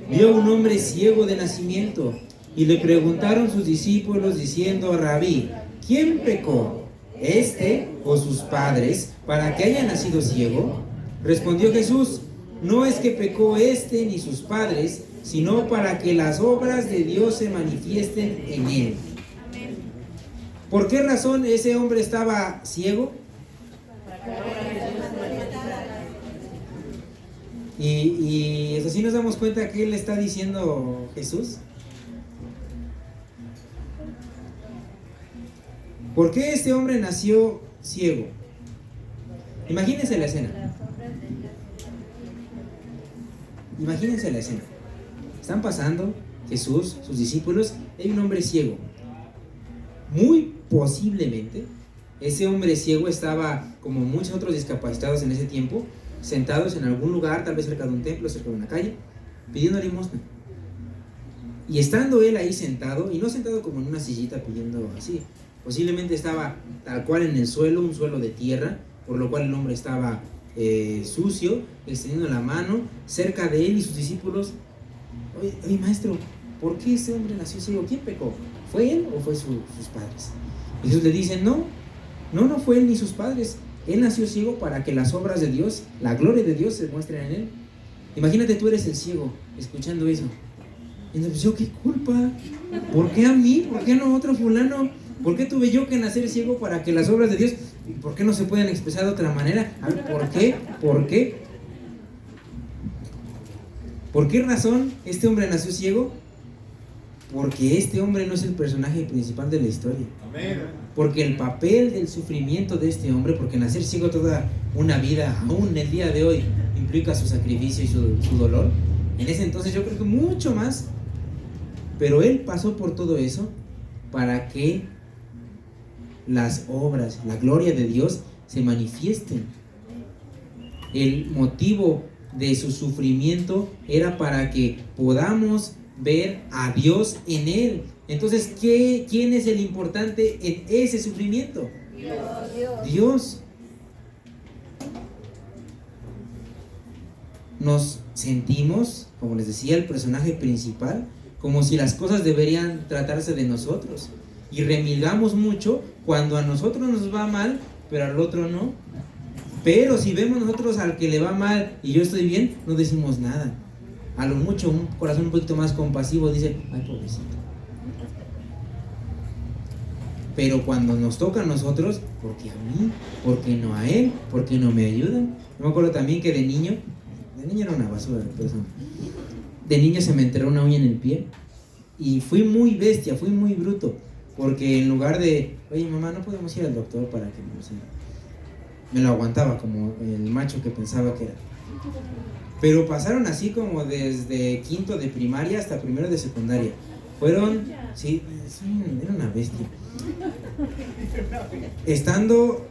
vio un hombre ciego de nacimiento, y le preguntaron sus discípulos diciendo: Rabí, ¿quién pecó, este o sus padres, para que haya nacido ciego? Respondió Jesús: no es que pecó este ni sus padres, sino para que las obras de Dios se manifiesten en él. ¿Por qué razón ese hombre estaba ciego? Y eso sí nos damos cuenta que le está diciendo Jesús. ¿Por qué este hombre nació ciego? Imagínense la escena. Imagínense la escena. Están pasando Jesús, sus discípulos, hay un hombre ciego. Muy posiblemente ese hombre ciego estaba, como muchos otros discapacitados en ese tiempo, sentados en algún lugar, tal vez cerca de un templo, cerca de una calle, pidiendo limosna. Y estando él ahí sentado, y no sentado como en una sillita pidiendo así, posiblemente estaba tal cual en el suelo, un suelo de tierra, por lo cual el hombre estaba sucio, extendiendo la mano cerca de él y sus discípulos. Oye maestro, ¿por qué ese hombre nació ciego? ¿Quién pecó? ¿Fue él o fue sus padres? Y Jesús le dice: no fue él ni sus padres. Él nació ciego para que las obras de Dios, la gloria de Dios se muestren en él. Imagínate, tú eres el ciego escuchando eso. Y entonces, ¿yo qué culpa? ¿Por qué a mí? ¿Por qué no a otro fulano? ¿Por qué tuve yo que nacer ciego para que las obras de Dios, por qué no se pueden expresar de otra manera? A ver, ¿por qué? ¿Por qué? ¿Por qué razón este hombre nació ciego? Porque este hombre no es el personaje principal de la historia. Porque el papel del sufrimiento de este hombre, porque nacer ciego toda una vida, aún el día de hoy, implica su sacrificio y su dolor. En ese entonces yo creo que mucho más. Pero él pasó por todo eso para que las obras, la gloria de Dios se manifiesten. El motivo de su sufrimiento era para que podamos ver a Dios en él. Entonces, ¿quién es el importante en ese sufrimiento? Dios. Nos sentimos, como les decía, el personaje principal, como si las cosas deberían tratarse de nosotros. Y remilgamos mucho cuando a nosotros nos va mal, pero al otro no. Pero si vemos nosotros al que le va mal y yo estoy bien, no decimos nada. A lo mucho un corazón un poquito más compasivo dice: ay, pobrecito. Pero cuando nos toca a nosotros, ¿por qué a mí? ¿Por qué no a él? ¿Por qué no me ayudan? Yo me acuerdo también que de niño era una basura de persona. De niño se me enterró una uña en el pie y fui muy bestia, fui muy bruto, porque en lugar de: oye mamá, no podemos ir al doctor para que me lo aguantaba como el macho que pensaba que era. Pero pasaron así como desde quinto de primaria hasta primero de secundaria. Fueron, sí, era una bestia. Estando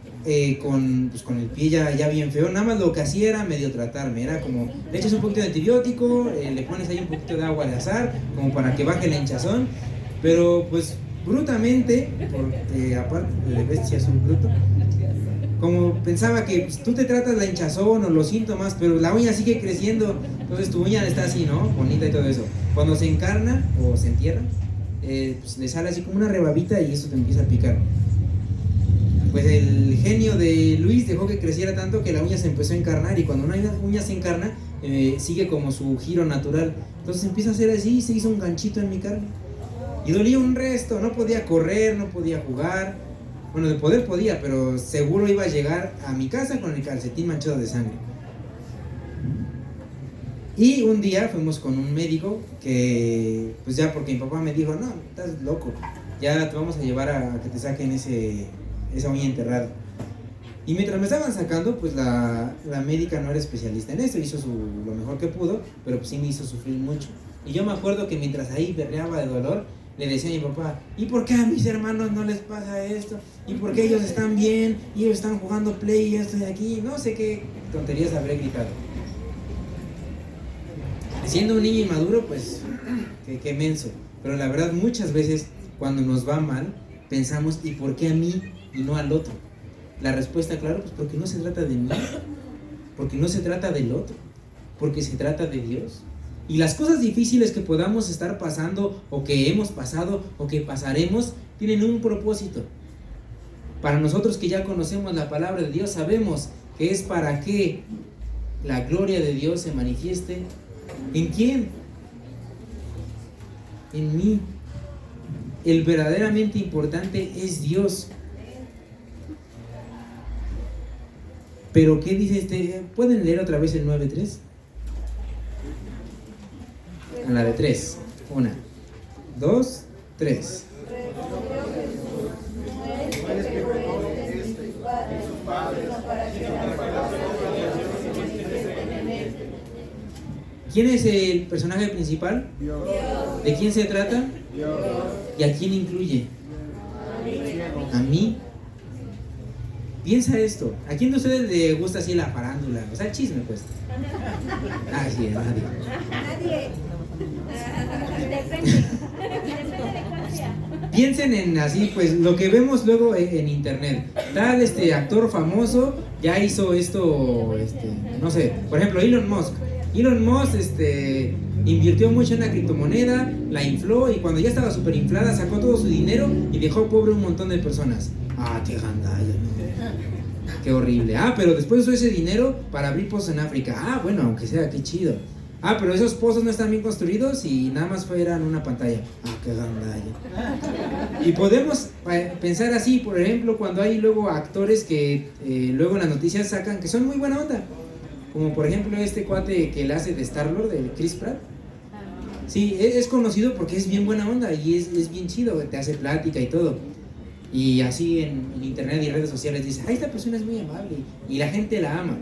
con el pie ya bien feo, nada más lo que hacía era medio tratarme. Era como, le echas un poquito de antibiótico, le pones ahí un poquito de agua de azahar, como para que baje el hinchazón. Pero pues brutamente, porque aparte de bestia es un bruto, como pensaba que pues, tú te tratas la hinchazón o los síntomas, pero la uña sigue creciendo, entonces tu uña está así, ¿no? Bonita y todo eso. Cuando se encarna o se entierra, pues le sale así como una rebabita y eso te empieza a picar. Pues el genio de Luis dejó que creciera tanto que la uña se empezó a encarnar, y cuando una uña se encarna, sigue como su giro natural. Entonces empieza a hacer así y se hizo un ganchito en mi carne. Y dolía un resto, no podía correr, no podía jugar. Bueno, de poder podía, pero seguro iba a llegar a mi casa con el calcetín manchado de sangre. Y un día fuimos con un médico que, pues ya porque mi papá me dijo, no, estás loco, ya te vamos a llevar a que te saquen esa uña enterrada. Y mientras me estaban sacando, pues la médica no era especialista en esto, hizo lo mejor que pudo, pero pues sí me hizo sufrir mucho. Y yo me acuerdo que mientras ahí berreaba de dolor, le decía a mi papá, ¿y por qué a mis hermanos no les pasa esto? ¿Y por qué ellos están bien? Y ellos están jugando play y yo estoy aquí. No sé qué tonterías habré gritado. Siendo un niño inmaduro, pues, qué menso. Pero la verdad, muchas veces, cuando nos va mal, pensamos, ¿y por qué a mí y no al otro? La respuesta, claro, pues porque no se trata de mí, porque no se trata del otro, porque se trata de Dios. Y las cosas difíciles que podamos estar pasando, o que hemos pasado, o que pasaremos, tienen un propósito. Para nosotros que ya conocemos la palabra de Dios, sabemos que es para que la gloria de Dios se manifieste. ¿En quién? En mí. El verdaderamente importante es Dios. Pero ¿qué dice ¿Pueden leer otra vez el 9:3? A la de 3. 1, 2, 3. ¿Quién es el personaje principal? Dios. ¿De quién se trata? Dios. ¿Y a quién incluye? A mí. Piensa esto. ¿A quién de ustedes le gusta así la farándula? O sea, el chisme, pues. Ah, sí, a nadie. Nadie. Depende de cuál sea. Piensen en así, pues, lo que vemos luego en internet. Tal actor famoso ya hizo esto, no sé, por ejemplo, Elon Musk. Elon Musk invirtió mucho en la criptomoneda, la infló y cuando ya estaba súper inflada sacó todo su dinero y dejó pobre un montón de personas. Ah, qué gandalla, ¿no? Qué horrible. Ah, pero después usó ese dinero para abrir pozos en África. Ah, bueno, aunque sea, qué chido. Ah, pero esos pozos no están bien construidos y nada más eran una pantalla. Ah, qué gandalla. Y podemos pensar así, por ejemplo, cuando hay luego actores que luego en las noticias sacan que son muy buena onda. Como por ejemplo este cuate que le hace de Star-Lord, de Chris Pratt. Sí, es conocido porque es bien buena onda y es bien chido, te hace plática y todo. Y así en internet y redes sociales dice, esta persona es muy amable y la gente la ama.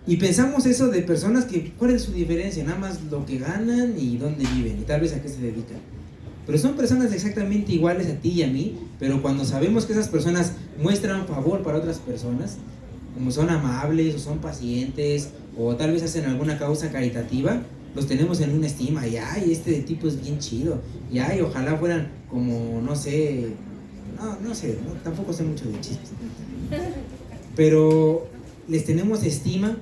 Y pensamos eso de personas que, ¿cuál es su diferencia? Nada más lo que ganan y dónde viven y tal vez a qué se dedican. Pero son personas exactamente iguales a ti y a mí, pero cuando sabemos que esas personas muestran favor para otras personas, como son amables o son pacientes o tal vez hacen alguna causa caritativa, los tenemos en una estima y ay, este tipo es bien chido y ay, ojalá fueran como, no sé, tampoco sé mucho de chistes, pero les tenemos estima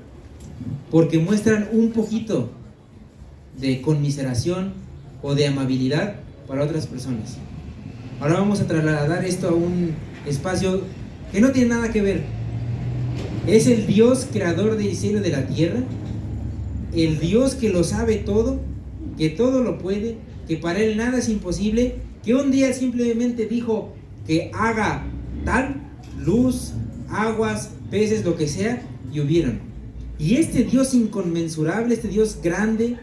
porque muestran un poquito de conmiseración o de amabilidad para otras personas. Ahora vamos a trasladar esto a un espacio que no tiene nada que ver. Es el Dios creador del cielo y de la tierra, el Dios que lo sabe todo, que todo lo puede, que para él nada es imposible, que un día simplemente dijo que haga tal, luz, aguas, peces, lo que sea, y hubieron. Y este Dios inconmensurable, este Dios grande,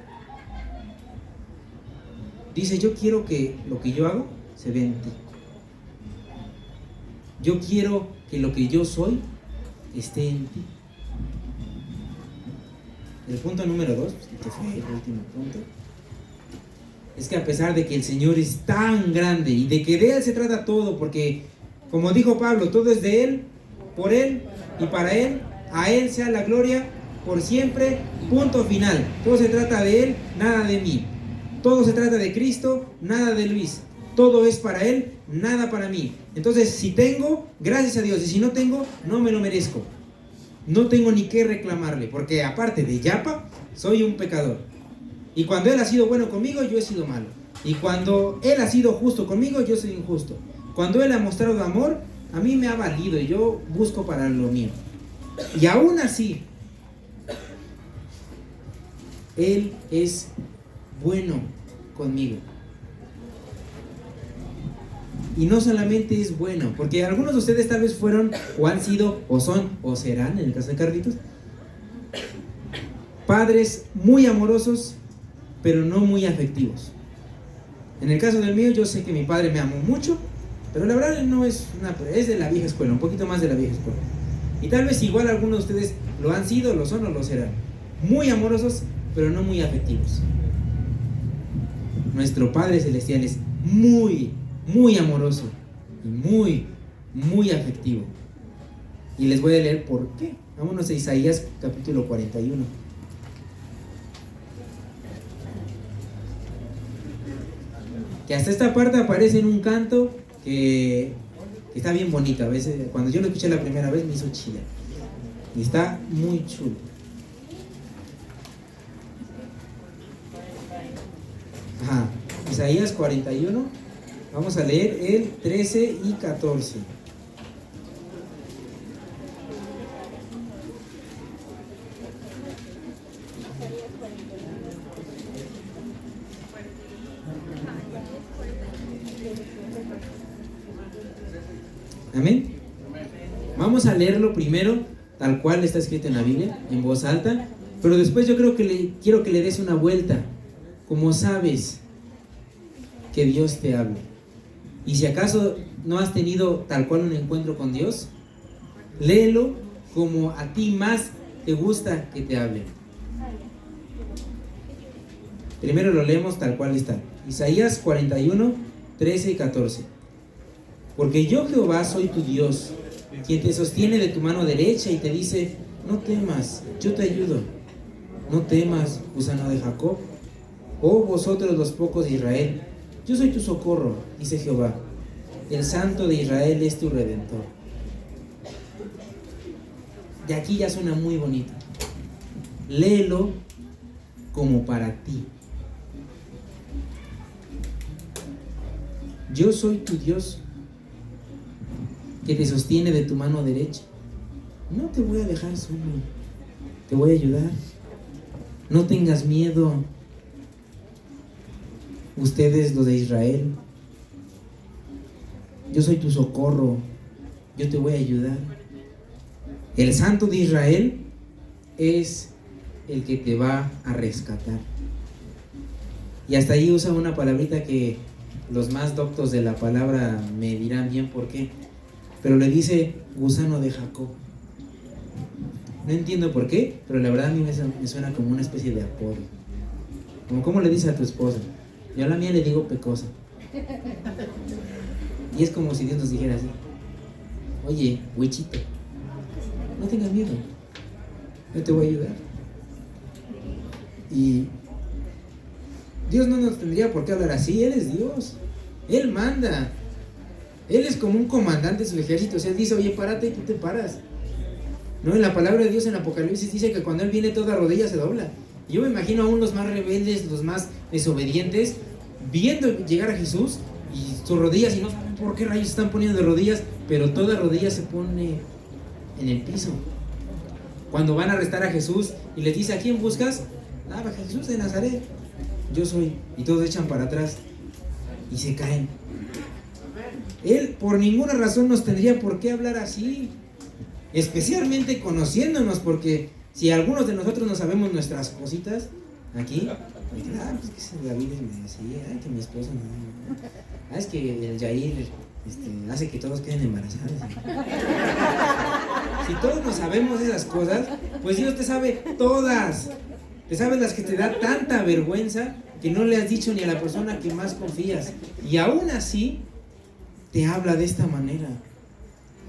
dice, yo quiero que lo que yo hago se vea en ti. Yo quiero que lo que yo soy esté en ti. El punto número 2, que fue el último punto, es que a pesar de que el Señor es tan grande y de que de Él se trata todo, porque como dijo Pablo, todo es de Él, por Él y para Él, a Él sea la gloria por siempre, punto final. Todo se trata de Él, nada de mí. Todo se trata de Cristo, nada de Luis. Todo es para Él, nada para mí. Entonces, si tengo, gracias a Dios. Y si no tengo, no me lo merezco. No tengo ni qué reclamarle. Porque aparte de Yapa, soy un pecador. Y cuando Él ha sido bueno conmigo, yo he sido malo. Y cuando Él ha sido justo conmigo, yo soy injusto. Cuando Él ha mostrado amor, a mí me ha valido. Y yo busco para lo mío. Y aún así, Él es bueno conmigo. Y no solamente es bueno, porque algunos de ustedes tal vez fueron, o han sido, o son, o serán, en el caso de Carlitos, padres muy amorosos, pero no muy afectivos. En el caso del mío, yo sé que mi padre me amó mucho, pero la verdad no es es de la vieja escuela, un poquito más de la vieja escuela. Y tal vez igual algunos de ustedes lo han sido, lo son o lo serán. Muy amorosos, pero no muy afectivos. Nuestro Padre Celestial es muy, muy amoroso y muy, muy afectivo. Y les voy a leer por qué. Vámonos a Isaías capítulo 41. Que hasta esta parte aparece en un canto que está bien bonito. A veces, cuando yo lo escuché la primera vez, me hizo chilla. Y está muy chulo. Ajá. Isaías 41. Vamos a leer el 13 y 14. Amén. Vamos a leerlo primero, tal cual está escrito en la Biblia, en voz alta, pero después yo creo que quiero que le des una vuelta, como sabes que Dios te habla. Y si acaso no has tenido tal cual un encuentro con Dios, léelo como a ti más te gusta que te hablen. Primero lo leemos tal cual está. Isaías 41, 13 y 14. Porque yo, Jehová, soy tu Dios, quien te sostiene de tu mano derecha y te dice: no temas, yo te ayudo. No temas, gusano de Jacob, oh vosotros los pocos de Israel, yo soy tu socorro, dice Jehová. El Santo de Israel es tu Redentor. De aquí ya suena muy bonito. Léelo como para ti. Yo soy tu Dios, que te sostiene de tu mano derecha. No te voy a dejar solo, te voy a ayudar. No tengas miedo, ustedes los de Israel. Yo soy tu socorro, yo te voy a ayudar. El Santo de Israel es el que te va a rescatar. Y hasta ahí usa una palabrita que los más doctos de la palabra me dirán bien por qué. Pero le dice gusano de Jacob. No entiendo por qué, pero la verdad a mí me suena como una especie de apodo. Como cómo le dices a tu esposa. Yo a la mía le digo pecosa. Y es como si Dios nos dijera así: oye, huichito, no tengas miedo, yo te voy a ayudar. Y Dios no nos tendría por qué hablar así. Él es Dios, Él manda. Él es como un comandante de su ejército. O sea, Él dice: oye, párate, y tú te paras. No, en la palabra de Dios en Apocalipsis dice que cuando Él viene toda rodilla se dobla. Y yo me imagino aún los más rebeldes, los más desobedientes, viendo llegar a Jesús y sus rodillas, y no saben por qué rayos se están poniendo de rodillas, pero toda rodilla se pone en el piso. Cuando van a arrestar a Jesús y les dice: ¿a quién buscas? Ah, a Jesús de Nazaret. Yo soy. Y todos echan para atrás y se caen. Él por ninguna razón nos tendría por qué hablar así, especialmente conociéndonos, porque si algunos de nosotros no sabemos nuestras cositas aquí, pues que David me decía, que mi esposa es que el Jair hace que todos queden embarazados. Si todos no sabemos esas cosas, pues Dios te sabe todas. Te sabes las que te da tanta vergüenza que no le has dicho ni a la persona que más confías, y aún así te habla de esta manera: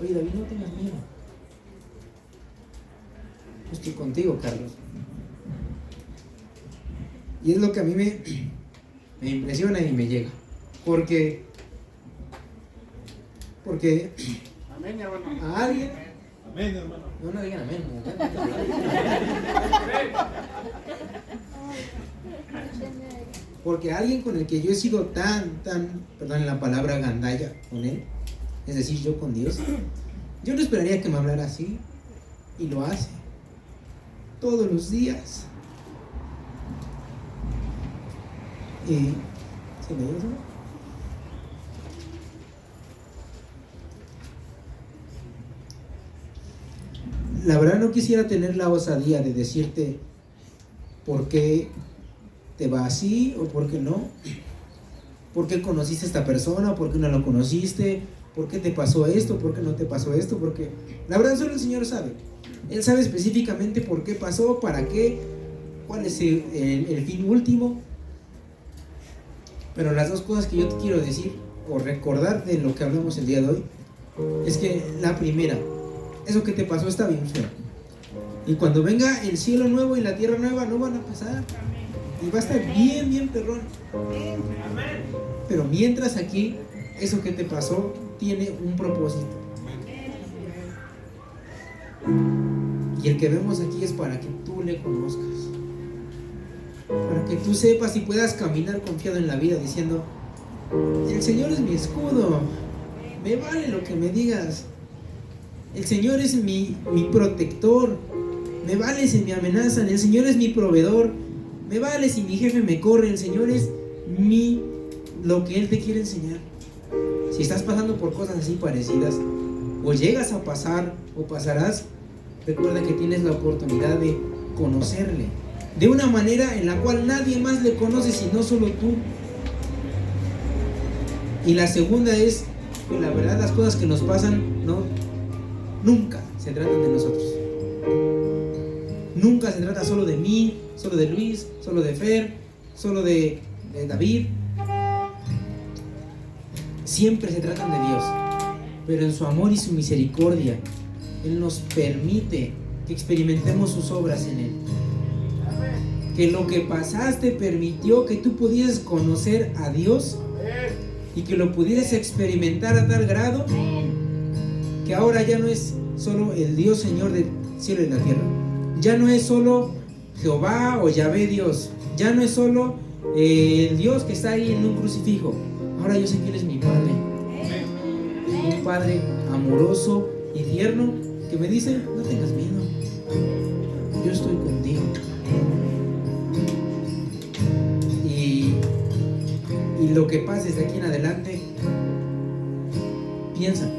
oye, David, no tengas miedo, estoy contigo, Carlos. Y es lo que a mí me impresiona y me llega, porque amén, hermano. a alguien, Amén, hermano. no digan amén, porque alguien con el que yo he sido tan, perdón la palabra, gandalla con él, es decir, yo con Dios, yo no esperaría que me hablara así, y lo hace todos los días. ¿Se me dio eso? La verdad no quisiera tener la osadía de decirte por qué te va así o por qué no. ¿Por qué conociste a esta persona? ¿Por qué no lo conociste? ¿Por qué te pasó esto? ¿Por qué no te pasó esto? Porque la verdad solo el Señor sabe. Él sabe específicamente por qué pasó, para qué, cuál es el fin último. Pero las dos cosas que yo te quiero decir o recordar de lo que hablamos el día de hoy es que la primera, eso que te pasó está bien feo. Y cuando venga el cielo nuevo y la tierra nueva no van a pasar. Y va a estar bien, bien perrón. Pero mientras aquí, eso que te pasó tiene un propósito. Y el que vemos aquí es para que tú le conozcas. Para que tú sepas y puedas caminar confiado en la vida diciendo: el Señor es mi escudo. Me vale lo que me digas. El Señor es mi protector. Me vale si me amenazan. El Señor es mi proveedor. Me vale si mi jefe me corre. El Señor es lo que Él te quiere enseñar. Si estás pasando por cosas así parecidas, o llegas a pasar, o pasarás, recuerda que tienes la oportunidad de conocerle de una manera en la cual nadie más le conoce sino solo tú. Y la segunda es que la verdad las cosas que nos pasan nunca se tratan de nosotros. Nunca se trata solo de mí, solo de Luis, solo de Fer, solo de David. Siempre se tratan de Dios, pero en su amor y su misericordia Él nos permite que experimentemos sus obras en Él. Que lo que pasaste permitió que tú pudieras conocer a Dios y que lo pudieras experimentar a tal grado que ahora ya no es solo el Dios Señor del cielo y la tierra. Ya no es solo Jehová o Yahvé Dios. Ya no es solo el Dios que está ahí en un crucifijo. Ahora yo sé que Él es mi Padre. Un Padre amoroso y tierno que me dice: no tengas miedo, yo estoy contigo. Y lo que pases de aquí en adelante, piensa: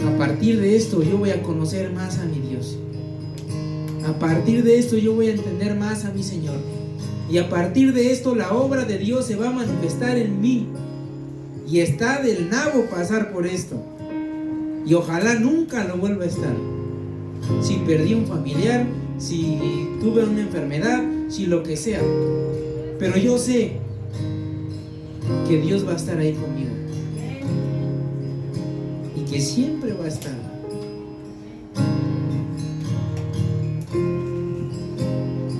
a partir de esto yo voy a conocer más a mi Dios. A partir de esto yo voy a entender más a mi Señor. Y a partir de esto la obra de Dios se va a manifestar en mí. Y está del nabo pasar por esto. Y ojalá nunca lo vuelva a estar. Si perdí un familiar, si tuve una enfermedad, si lo que sea. Pero yo sé que Dios va a estar ahí conmigo. Y que siempre va a estar.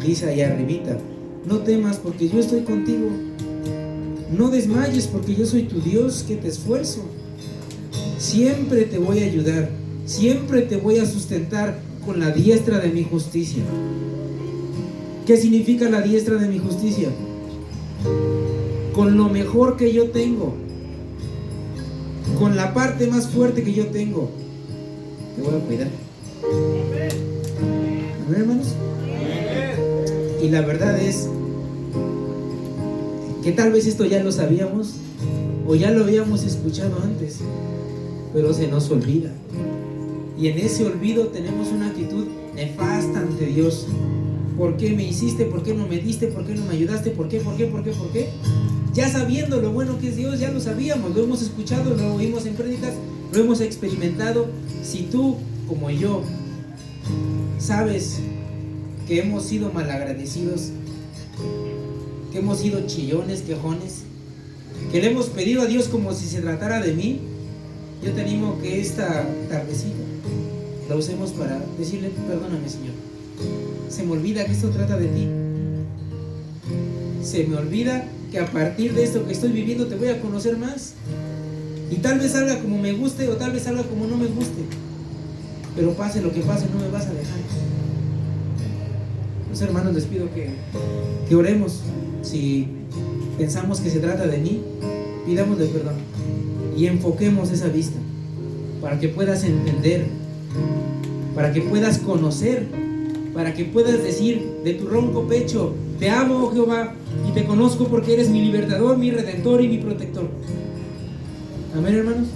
Dice ahí arribita: no temas porque yo estoy contigo. No desmayes porque yo soy tu Dios que te esfuerzo. Siempre te voy a ayudar. Siempre te voy a sustentar con la diestra de mi justicia. ¿Qué significa la diestra de mi justicia? Con lo mejor que yo tengo. Con la parte más fuerte que yo tengo. Te voy a cuidar. ¿Amén, hermanos? Y la verdad es que tal vez esto ya lo sabíamos o ya lo habíamos escuchado antes, pero se nos olvida. Y en ese olvido tenemos una actitud nefasta ante Dios. ¿Por qué me hiciste? ¿Por qué no me diste? ¿Por qué no me ayudaste? ¿Por qué? ¿Por qué? ¿Por qué? ¿Por qué? Ya sabiendo lo bueno que es Dios, ya lo sabíamos, lo hemos escuchado, lo oímos en prédicas, lo hemos experimentado. Si tú, como yo, sabes que hemos sido malagradecidos, que hemos sido chillones, quejones, que le hemos pedido a Dios como si se tratara de mí, yo te animo que esta tardecita la usemos para decirle: perdóname, Señor. Se me olvida que esto trata de ti. Se me olvida que a partir de esto que estoy viviendo te voy a conocer más. Y tal vez salga como me guste o tal vez salga como no me guste. Pero pase lo que pase, no me vas a dejar. Los hermanos, les pido que oremos. Si pensamos que se trata de mí, pidámosle perdón y enfoquemos esa vista para que puedas entender, para que puedas conocer, para que puedas decir de tu ronco pecho: te amo, oh Jehová, y te conozco porque eres mi libertador, mi redentor y mi protector. Amén, hermanos.